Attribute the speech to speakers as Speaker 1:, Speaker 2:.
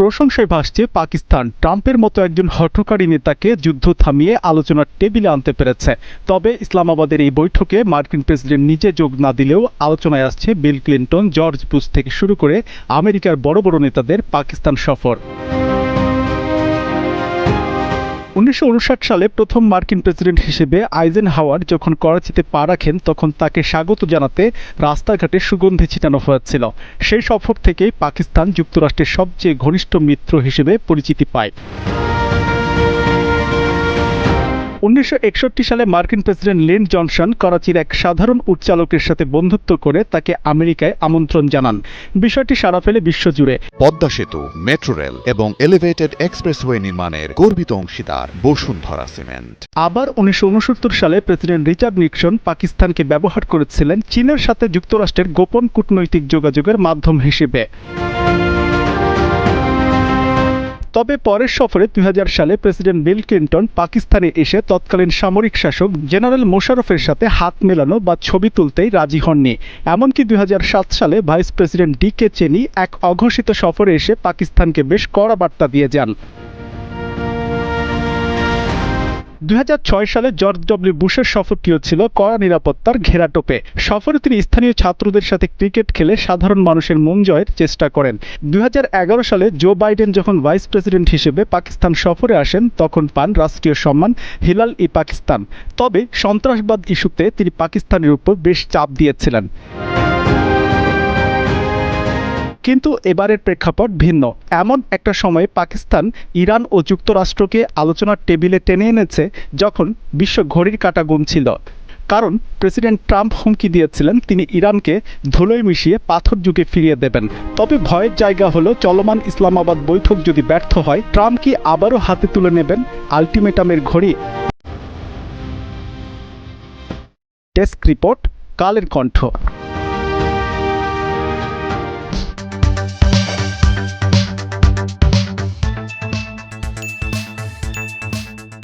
Speaker 1: প্রশংসায় ভাসছে পাকিস্তান। ট্রাম্পের মতো একজন হঠকারী নেতাকে যুদ্ধ থামিয়ে আলোচনার টেবিলে আনতে পেরেছে। তবে ইসলামাবাদের এই বৈঠকে মার্কিন প্রেসিডেন্ট নিজে যোগ না দিলেও আলোচনায় আসছে বিল ক্লিন্টন, জর্জ বুশ থেকে শুরু করে আমেরিকার বড় বড় নেতাদের পাকিস্তান সফর। 1959 সালে প্রথম মার্কিন প্রেসিডেন্ট হিসেবে আইজেনহাওয়ার যখন করাচিতে পা রাখেন, তখন তাকে স্বাগত জানাতে রাস্তাঘাটে সুগন্ধি ছিটানো হয়েছিল। সেই সফর থেকেই পাকিস্তান যুক্তরাষ্ট্রের সবচেয়ে ঘনিষ্ঠ মিত্র হিসেবে পরিচিতি পায়। 1961 সালে মার্কিন প্রেসিডেন্ট লিন্ডন জনসন করাচির এক সাধারণ উটচালকের সাথে বন্ধুত্ব করে তাকে আমেরিকায় আমন্ত্রণ জানান। বিষয়টি সাড়া ফেলে বিশ্বজুড়ে।
Speaker 2: পদ্মা সেতু, মেট্রো রেল এবং এলিভেটেড এক্সপ্রেসওয়ে নির্মাণের গর্বিত অংশীদার বসুন্ধরা সিমেন্ট।
Speaker 1: আবার 1969 সালে প্রেসিডেন্ট রিচার্ড নিক্সন পাকিস্তানকে ব্যবহার করেছিলেন চীনের সাথে যুক্তরাষ্ট্রের গোপন কূটনৈতিক যোগাযোগের মাধ্যম হিসেবে। তবে পরের সফরে 2000 সালে প্রেসিডেন্ট বিল ক্লিন্টন পাকিস্তানে এসে তৎকালীন সামরিক শাসক জেনারেল মোশাররফের সাথে হাত মেলানো বা ছবি তুলতেই রাজি হননি। এমনকি 2007 সালে ভাইস প্রেসিডেন্ট ডিকে চেনি এক অঘোষিত সফরে এসে পাকিস্তানকে বেশ কড়া বার্তা দিয়ে যান। 2006 সালে জর্জ ডব্লিউ বুশের সফরটিও ছিল কড়া নিরাপত্তার ঘেরাটোপে। সফরে তিনি স্থানীয় ছাত্রদের সাথে ক্রিকেট খেলে সাধারণ মানুষের মন জয়ের চেষ্টা করেন। 2011 সালে জো বাইডেন যখন ভাইস প্রেসিডেন্ট হিসেবে পাকিস্তান সফরে আসেন, তখন পান রাষ্ট্রীয় সম্মান হিলাল-ই-পাকিস্তান। তবে সন্ত্রাসবাদ ইস্যুতে তিনি পাকিস্তানের উপর বেশ চাপ দিয়েছিলেন। কিন্তু এবারের প্রেক্ষাপট ভিন্ন। এমন একটা সময়ে পাকিস্তান ইরান ও যুক্তরাষ্ট্রকে আলোচনার টেবিলে টেনে এনেছে যখন বিশ্ব ঘড়ির কাঁটা গুনছিল। কারণ প্রেসিডেন্ট ট্রাম্প হুমকি দিয়েছিলেন তিনি ইরানকে ধুলোয় মিশিয়ে পাথর যুগে ফিরিয়ে দেবেন। তবে ভয়ের জায়গা হলো চলমান ইসলামাবাদ বৈঠক যদি ব্যর্থ হয়, ট্রাম্প কি আবারও হাতে তুলে নেবেন আলটিমেটামের ঘড়ি? Desk report, Kaler Kantho.